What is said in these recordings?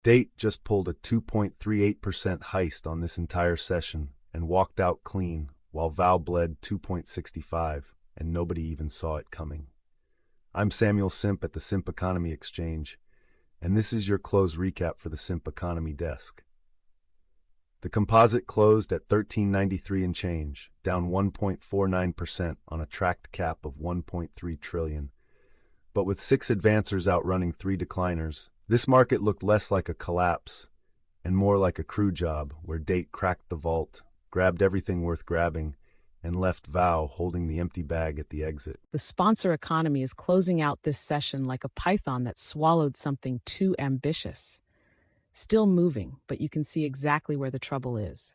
Date just pulled a 2.38% heist on this entire session and walked out clean, while Val bled 2.65, and nobody even saw it coming. I'm Samuel Simp at the Simp Economy Exchange, and this is your close recap for the Simp Economy desk. The composite closed at $13.93 and change, down 1.49% on a tracked cap of $1.3 trillion. But with 6 advancers outrunning 3 decliners, this market looked less like a collapse and more like a crew job where Date cracked the vault, grabbed everything worth grabbing, and left Val holding the empty bag at the exit. The sponsor economy is closing out this session like a python that swallowed something too ambitious. Still moving, but you can see exactly where the trouble is.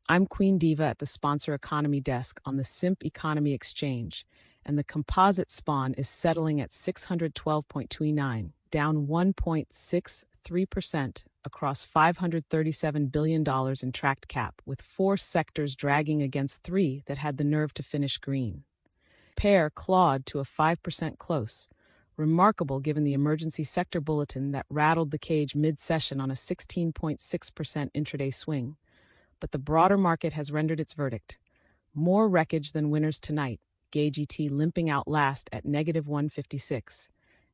I'm Queen Diva at the sponsor economy desk on the Simp Economy Exchange, and the composite spawn is settling at 612.29, down 1.63% across $537 billion in tracked cap, with 4 sectors dragging against 3 that had the nerve to finish green. Pair clawed to a 5% close, remarkable given the emergency sector bulletin that rattled the cage mid-session on a 16.6% intraday swing. But the broader market has rendered its verdict. More wreckage than winners tonight, Gauge ET limping out last at negative 156.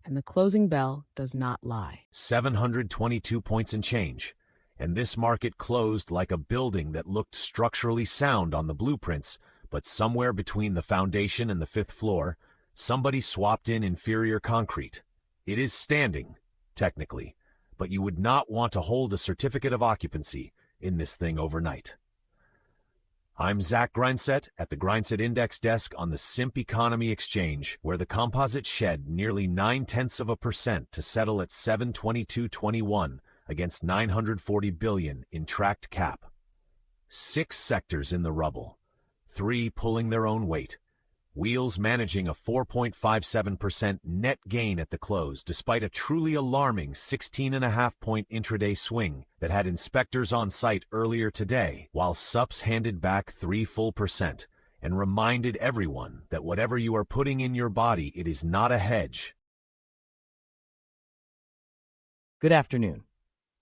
And the closing bell does not lie. 722 points and change. And this market closed like a building that looked structurally sound on the blueprints, but somewhere between the foundation and the 5th floor, somebody swapped in inferior concrete. It is standing, technically, but you would not want to hold a certificate of occupancy in this thing overnight. I'm Zach Grindset at the Grindset Index desk on the Simp Economy Exchange, where the composite shed nearly 0.9% to settle at 722.21 against $940 billion in tracked cap. 6 sectors in the rubble, 3 pulling their own weight. Wheels managing a 4.57% net gain at the close, despite a truly alarming 16.5-point intraday swing that had inspectors on site earlier today, while Sups handed back 3 full percent and reminded everyone that whatever you are putting in your body, it is not a hedge. Good afternoon.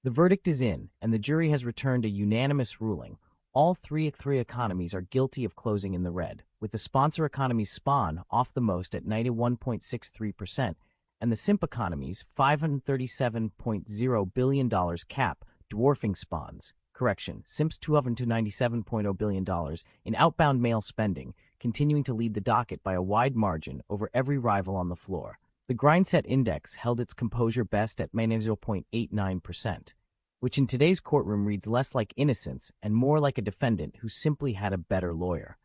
The verdict is in, and the jury has returned a unanimous ruling. All three economies are guilty of closing in the red, with the sponsor economy's spawn off the most at 91.63%, and the Simp economy's $537.0 billion cap dwarfing spawns. Correction, Simp's $297.0 billion in outbound mail spending, continuing to lead the docket by a wide margin over every rival on the floor. The Grindset Index held its composure best at -0.89%. which in today's courtroom reads less like innocence and more like a defendant who simply had a better lawyer.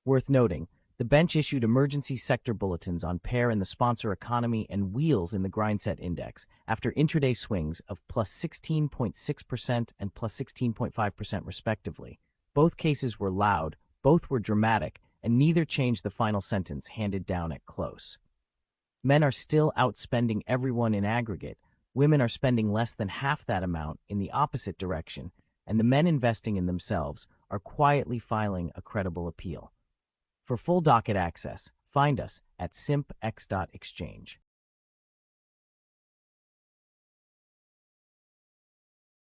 Worth noting, the bench issued emergency sector bulletins on Pair in the sponsor economy and Wheels in the Grindset Index after intraday swings of plus 16.6% and plus 16.5% respectively. Both cases were loud, both were dramatic, and neither changed the final sentence handed down at close. Men are still outspending everyone in aggregate. Women are spending less than half that amount in the opposite direction, and the men investing in themselves are quietly filing a credible appeal. For full docket access, find us at simpx.exchange.